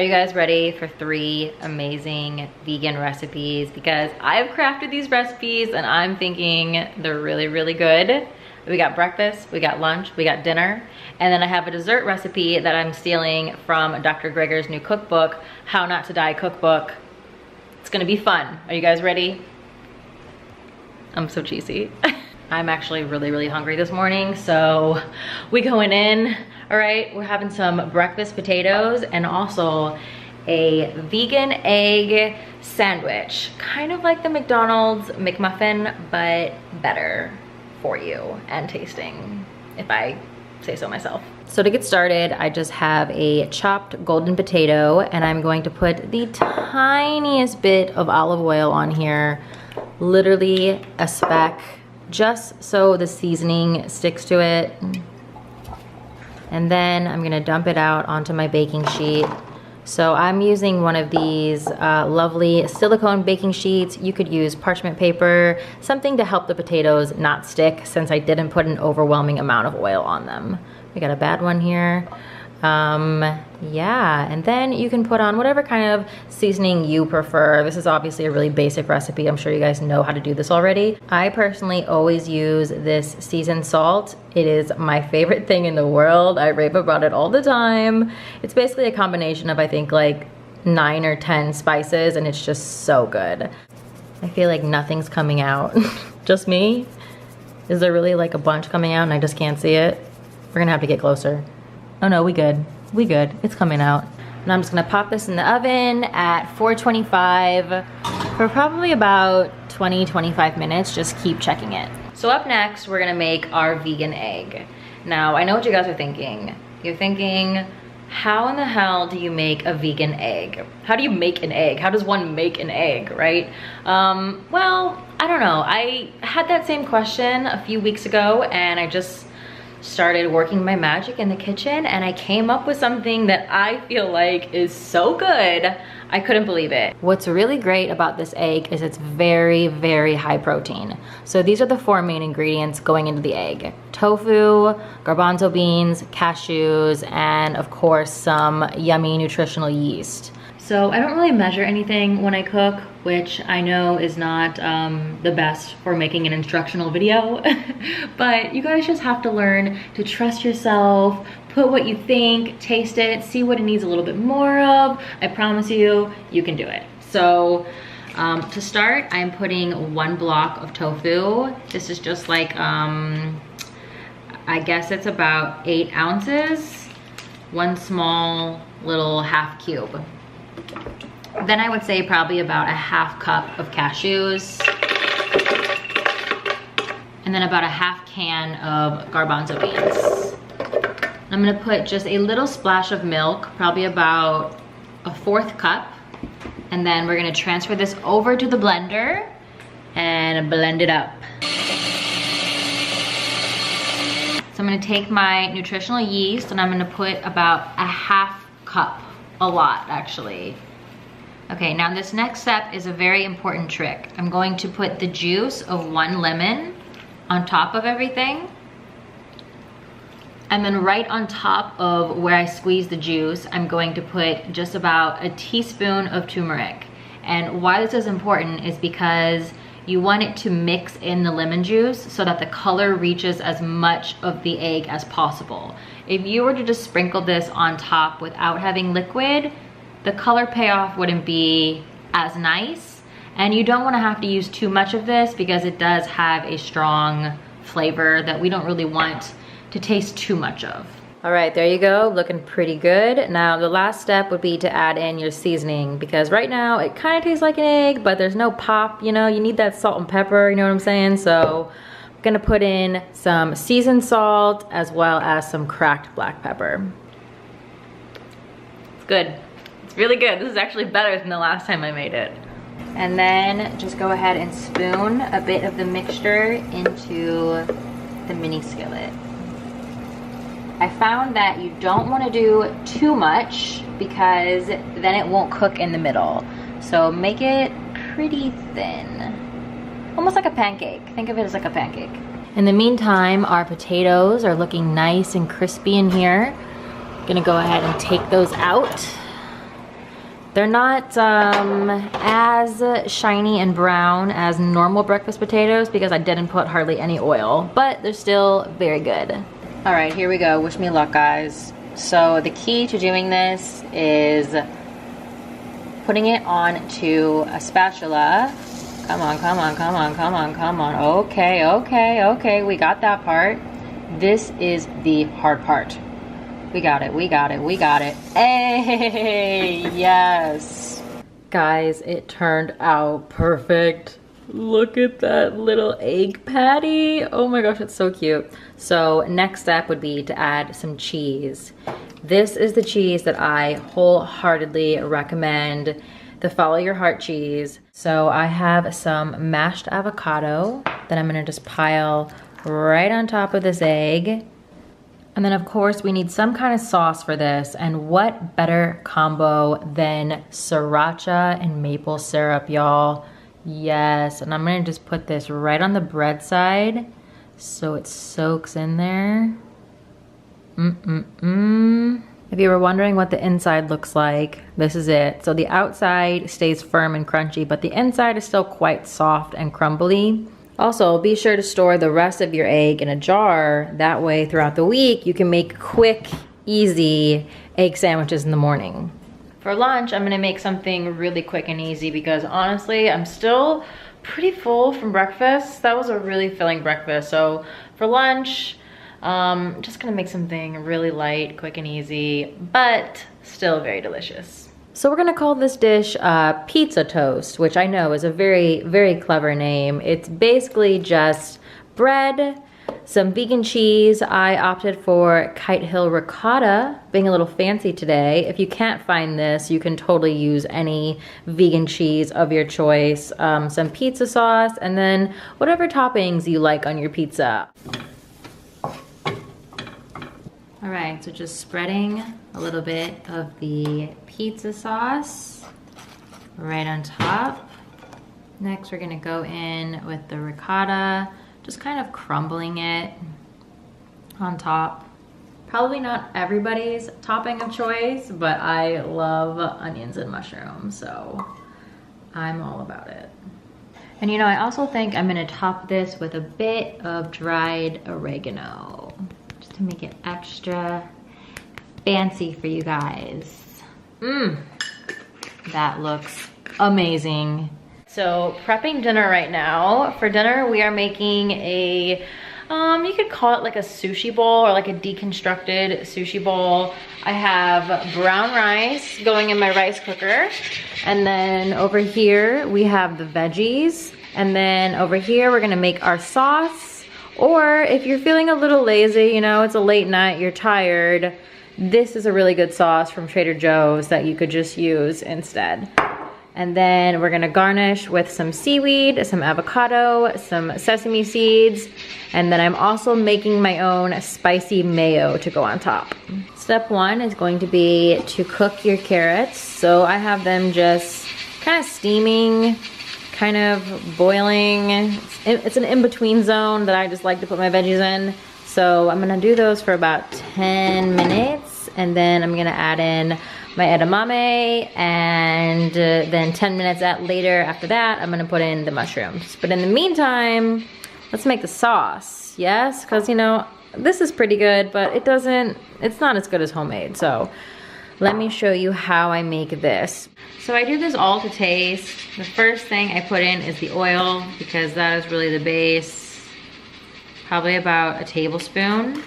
Are you guys ready for 3 amazing vegan recipes? Because I've crafted these recipes and I'm thinking they're really, really good. We got breakfast, we got lunch, we got dinner, and then I have a dessert recipe that I'm stealing from Dr. Greger's new cookbook, How Not to Die cookbook. It's gonna be fun. Are you guys ready? I'm so cheesy. I'm actually really, really hungry this morning, so we going in. All right, we're having some breakfast potatoes and also a vegan egg sandwich. Kind of like the McDonald's McMuffin, but better for you and tasting, if I say so myself. So to get started, I just have a chopped golden potato and I'm going to put the tiniest bit of olive oil on here, literally a speck, just so the seasoning sticks to it. And then I'm gonna dump it out onto my baking sheet. So I'm using one of these lovely silicone baking sheets. You could use parchment paper, something to help the potatoes not stick, since I didn't put an overwhelming amount of oil on them. We got a bad one here. Yeah, and then you can put on whatever kind of seasoning you prefer. This is obviously a really basic recipe. I'm sure you guys know how to do this already. I personally always use this seasoned salt. It is my favorite thing in the world. I rave about it all the time. It's basically a combination of, I think, like 9 or 10 spices, and it's just so good. I feel like nothing's coming out. Just me? Is there really like a bunch coming out and I just can't see it? We're gonna have to get closer. Oh no, we good. We good. It's coming out. And I'm just gonna pop this in the oven at 425 for probably about 20-25 minutes. Just keep checking it. So up next, we're gonna make our vegan egg. Now, I know what you guys are thinking. You're thinking, how in the hell do you make a vegan egg? How do you make an egg? How does one make an egg, right? Well, I don't know. I had that same question a few weeks ago and I just started working my magic in the kitchen and I came up with something that I feel like is so good. I couldn't believe it. What's really great about this egg is it's very, very high protein. So these are the 4 main ingredients going into the egg: tofu, garbanzo beans, cashews, and of course some yummy nutritional yeast. So I don't really measure anything when I cook, which I know is not the best for making an instructional video, but you guys just have to learn to trust yourself, put what you think, taste it, see what it needs a little bit more of. I promise you, you can do it. So to start, I'm putting 1 block of tofu. This is just like, I guess it's about 8 ounces, 1 small little half cube. Then I would say probably about a half cup of cashews. And then about a half can of garbanzo beans. I'm gonna put just a little splash of milk, probably about a 1/4 cup. And then we're gonna transfer this over to the blender and blend it up. So I'm gonna take my nutritional yeast and I'm gonna put about a half cup. A lot, actually. Okay, now this next step is a very important trick. I'm going to put the juice of 1 lemon on top of everything. And then right on top of where I squeeze the juice, I'm going to put just about a teaspoon of turmeric. And why this is important is because you want it to mix in the lemon juice so that the color reaches as much of the egg as possible. If you were to just sprinkle this on top without having liquid, the color payoff wouldn't be as nice. And you don't want to have to use too much of this because it does have a strong flavor that we don't really want to taste too much of. All right, there you go, looking pretty good. Now the last step would be to add in your seasoning, because right now it kind of tastes like an egg, but there's no pop, you know, you need that salt and pepper, you know what I'm saying? So I'm gonna put in some seasoned salt as well as some cracked black pepper. It's good, it's really good. This is actually better than the last time I made it. And then just go ahead and spoon a bit of the mixture into the mini skillet. I found that you don't want to do too much because then it won't cook in the middle. So make it pretty thin, almost like a pancake. Think of it as like a pancake. In the meantime, our potatoes are looking nice and crispy in here. Gonna go ahead and take those out. They're not as shiny and brown as normal breakfast potatoes because I didn't put hardly any oil, but they're still very good. All right, here we go. Wish me luck, guys. So the key to doing this is putting it onto a spatula. Come on, come on, come on, come on, come on. Okay, okay, okay, we got that part. This is the hard part. We got it, we got it, we got it. Hey, yes. Guys, it turned out perfect. Look at that little egg patty. Oh my gosh, it's so cute. So next step would be to add some cheese. This is the cheese that I wholeheartedly recommend, the Follow Your Heart cheese. So I have some mashed avocado that I'm gonna just pile right on top of this egg. And then of course we need some kind of sauce for this, and what better combo than sriracha and maple syrup, y'all. Yes, and I'm gonna just put this right on the bread side so it soaks in there. If you were wondering what the inside looks like, this is it. So the outside stays firm and crunchy, but the inside is still quite soft and crumbly. Also, be sure to store the rest of your egg in a jar. That way, throughout the week, you can make quick, easy egg sandwiches in the morning. For lunch, I'm gonna make something really quick and easy because honestly, I'm still pretty full from breakfast. That was a really filling breakfast. So for lunch, just gonna make something really light, quick and easy, but still very delicious. So we're gonna call this dish pizza toast, which I know is a very, very clever name. It's basically just bread, some vegan cheese. I opted for Kite Hill ricotta, being a little fancy today. If you can't find this, you can totally use any vegan cheese of your choice. Some pizza sauce, and then whatever toppings you like on your pizza. All right, so just spreading a little bit of the pizza sauce right on top. Next, we're gonna go in with the ricotta, just kind of crumbling it on top. Probably not everybody's topping of choice, but I love onions and mushrooms, so I'm all about it. And you know, I also think I'm gonna top this with a bit of dried oregano, just to make it extra fancy for you guys. That looks amazing. So prepping dinner right now. For dinner, we are making a, you could call it like a sushi bowl or like a deconstructed sushi bowl. I have brown rice going in my rice cooker. And then over here, we have the veggies. And then over here, we're gonna make our sauce. Or if you're feeling a little lazy, you know, it's a late night, you're tired, this is a really good sauce from Trader Joe's that you could just use instead. And then we're gonna garnish with some seaweed, some avocado, some sesame seeds, and then I'm also making my own spicy mayo to go on top. Step one is going to be to cook your carrots. So I have them just kind of steaming, kind of boiling. It's an in-between zone that I just like to put my veggies in. So I'm gonna do those for about 10 minutes, and then I'm gonna add in my edamame, and then 10 minutes later after that, I'm gonna put in the mushrooms. But in the meantime, let's make the sauce, yes? Because you know, this is pretty good, but it's not as good as homemade. So let me show you how I make this. So I do this all to taste. The first thing I put in is the oil, because that is really the base. Probably about a tablespoon.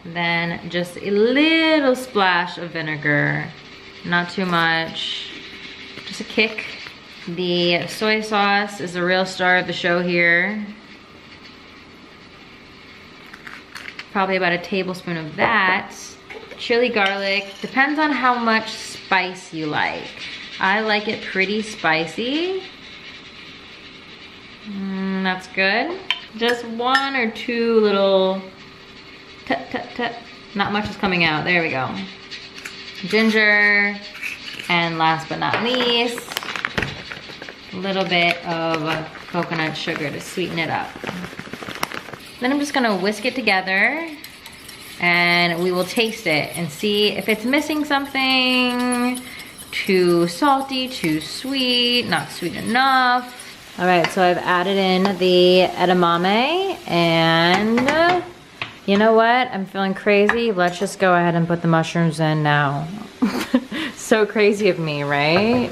Then just a little splash of vinegar. Not too much, just a kick. The soy sauce is the real star of the show here. Probably about a tablespoon of that. Chili garlic, depends on how much spice you like. I like it pretty spicy. That's good. Just one or two little tut tut tut. Not much is coming out, there we go. Ginger, and last but not least, a little bit of coconut sugar to sweeten it up. Then I'm just gonna whisk it together, and we will taste it and see if it's missing something, too salty, too sweet, not sweet enough. All right, so I've added in the edamame, and you know what? I'm feeling crazy. Let's just go ahead and put the mushrooms in now. So crazy of me, right?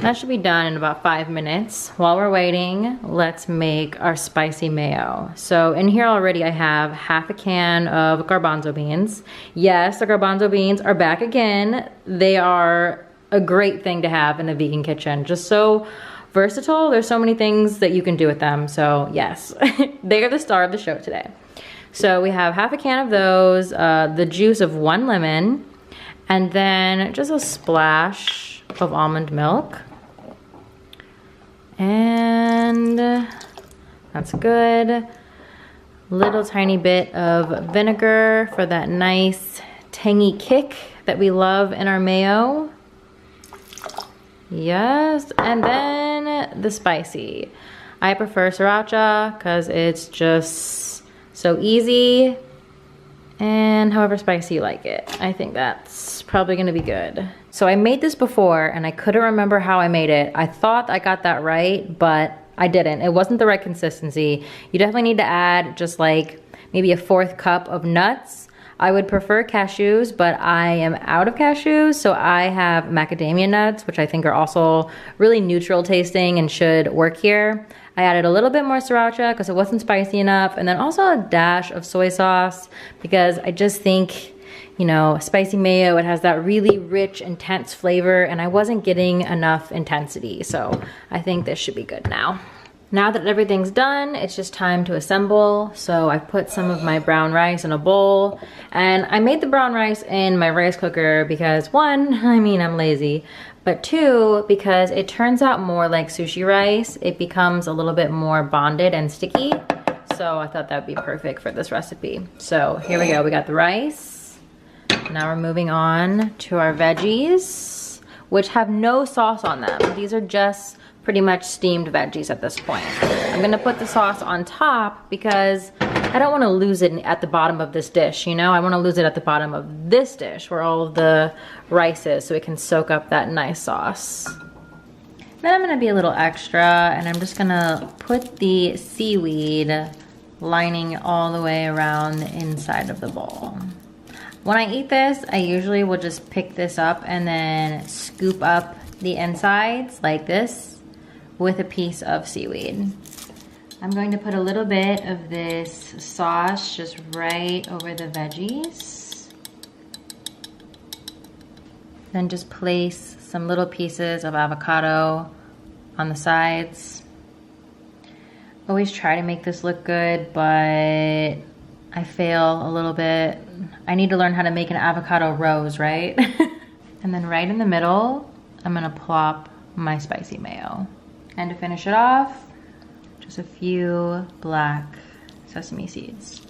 That should be done in about 5 minutes. While we're waiting, let's make our spicy mayo. So in here already I have half a can of garbanzo beans. Yes, the garbanzo beans are back again. They are a great thing to have in a vegan kitchen. Just so versatile. There's so many things that you can do with them. So yes, they are the star of the show today. So we have half a can of those, the juice of 1 lemon, and then just a splash of almond milk. And that's good. Little tiny bit of vinegar for that nice tangy kick that we love in our mayo. Yes, and then the spicy. I prefer sriracha because it's just so easy and however spicy you like it. I think that's probably gonna be good. So I made this before and I couldn't remember how I made it. I thought I got that right, but I didn't. It wasn't the right consistency. You definitely need to add just like maybe a 1/4 cup of nuts. I would prefer cashews, but I am out of cashews, so I have macadamia nuts, which I think are also really neutral tasting and should work here. I added a little bit more sriracha because it wasn't spicy enough, and then also a dash of soy sauce because I just think, you know, spicy mayo, it has that really rich, intense flavor, and I wasn't getting enough intensity, so I think this should be good now. Now that everything's done, it's just time to assemble. So I put some of my brown rice in a bowl, and I made the brown rice in my rice cooker because 1, I mean, I'm lazy, but 2, because it turns out more like sushi rice. It becomes a little bit more bonded and sticky. So I thought that'd be perfect for this recipe. So here we go, we got the rice. Now we're moving on to our veggies, which have no sauce on them. These are just pretty much steamed veggies at this point. I'm gonna put the sauce on top because I don't wanna lose it at the bottom of this dish, you know? I wanna lose it at the bottom of this dish where all of the rice is so it can soak up that nice sauce. Then I'm gonna be a little extra and I'm just gonna put the seaweed lining all the way around the inside of the bowl. When I eat this, I usually will just pick this up and then scoop up the insides like this with a piece of seaweed. I'm going to put a little bit of this sauce just right over the veggies. Then just place some little pieces of avocado on the sides. Always try to make this look good, but I fail a little bit. I need to learn how to make an avocado rose, right? And then right in the middle, I'm gonna plop my spicy mayo. And to finish it off, just a few black sesame seeds.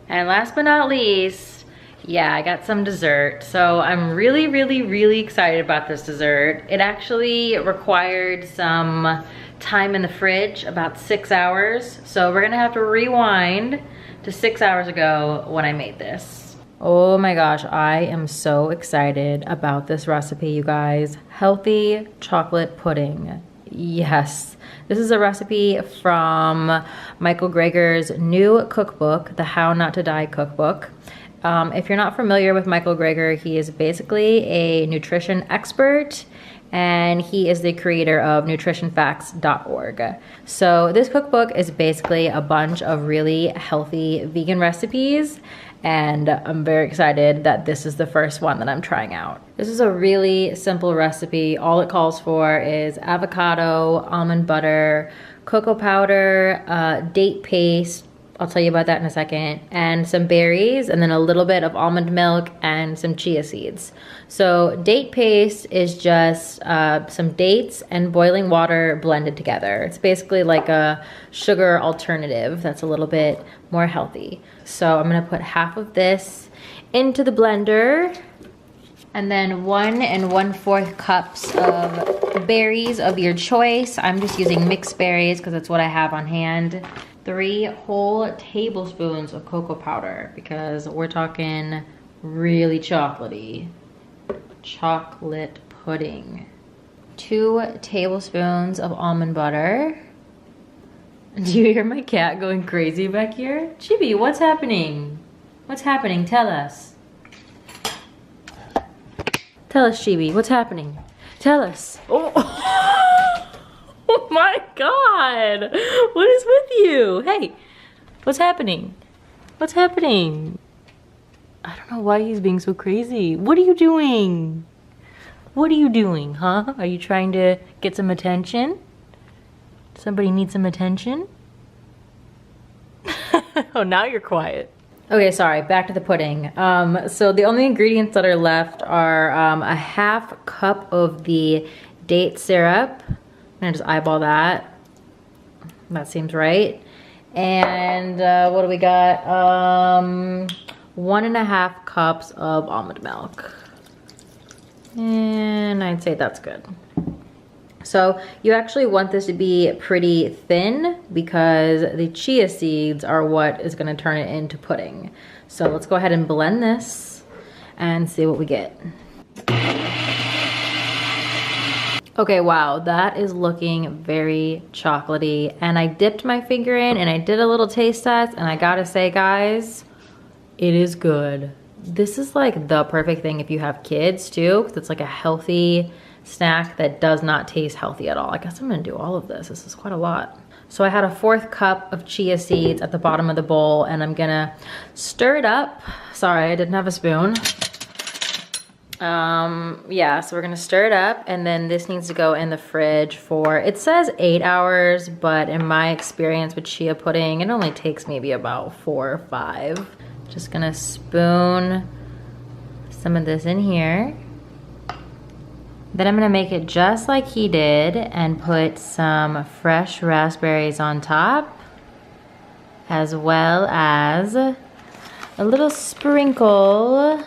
And last but not least, yeah, I got some dessert. So I'm really, really, really excited about this dessert. It actually required some time in the fridge, about 6 hours. So we're gonna have to rewind to 6 hours ago when I made this. Oh my gosh, I am so excited about this recipe, you guys. Healthy chocolate pudding. Yes. This is a recipe from Michael Greger's new cookbook, the How Not to Die cookbook. If you're not familiar with Michael Greger, he is basically a nutrition expert and he is the creator of nutritionfacts.org. So this cookbook is basically a bunch of really healthy vegan recipes, and I'm very excited that this is the first one that I'm trying out. This is a really simple recipe. All it calls for is avocado, almond butter, cocoa powder, date paste, I'll tell you about that in a second, and some berries, and then a little bit of almond milk and some chia seeds. So date paste is just some dates and boiling water blended together. It's basically like a sugar alternative that's a little bit more healthy. So I'm gonna put half of this into the blender, and then 1 1/4 cups of berries of your choice. I'm just using mixed berries because that's what I have on hand. 3 whole tablespoons of cocoa powder because we're talking really chocolatey. chocolate pudding. 2 tablespoons of almond butter. Do you hear my cat going crazy back here? Chibi, what's happening? What's happening? Tell us. Tell us, Chibi, what's happening? Tell us. Oh, oh my God. What is with you? Hey, what's happening? What's happening? I don't know why he's being so crazy. What are you doing? What are you doing, huh? Are you trying to get some attention? Somebody needs some attention? Oh, now you're quiet. Okay, sorry, back to the pudding. So the only ingredients that are left are a half cup of the date syrup. I'm gonna just eyeball that. That seems right. And what do we got? 1.5 cups of almond milk. And I'd say that's good. So you actually want this to be pretty thin because the chia seeds are what is gonna turn it into pudding. So let's go ahead and blend this and see what we get. Okay, wow, that is looking very chocolatey. And I dipped my finger in and I did a little taste test, and I gotta say, guys, it is good. This is like the perfect thing if you have kids too, because it's like a healthy snack that does not taste healthy at all. I guess I'm gonna do all of this. This is quite a lot. So I had a 1/4 cup of chia seeds at the bottom of the bowl, and I'm gonna stir it up. Sorry, I didn't have a spoon. Yeah, so we're gonna stir it up, and then this needs to go in the fridge for, it says 8 hours, but in my experience with chia pudding, it only takes maybe about 4 or 5. Just gonna spoon some of this in here. Then I'm gonna make it just like he did and put some fresh raspberries on top, as well as a little sprinkle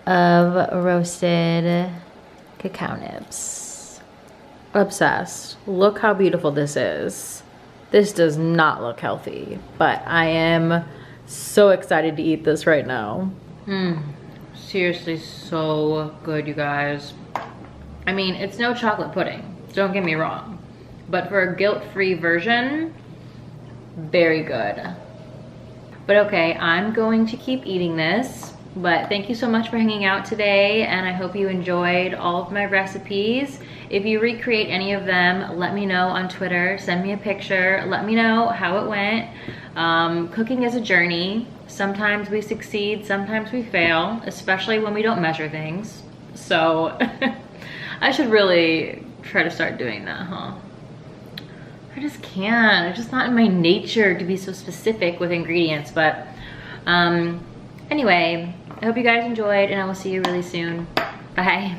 of roasted cacao nibs. Obsessed. Look how beautiful this is. This does not look healthy, but I am so excited to eat this right now. Seriously, so good, you guys. I mean, it's no chocolate pudding, don't get me wrong, but for a guilt-free version, very good. But okay, I'm going to keep eating this, but thank you so much for hanging out today, and I hope you enjoyed all of my recipes. If you recreate any of them, let me know on Twitter, send me a picture, let me know how it went. Cooking is a journey. Sometimes we succeed, sometimes we fail, especially when we don't measure things. So I should really try to start doing that, huh? I just can't. It's just not in my nature to be so specific with ingredients. But anyway, I hope you guys enjoyed, and I will see you really soon. Bye.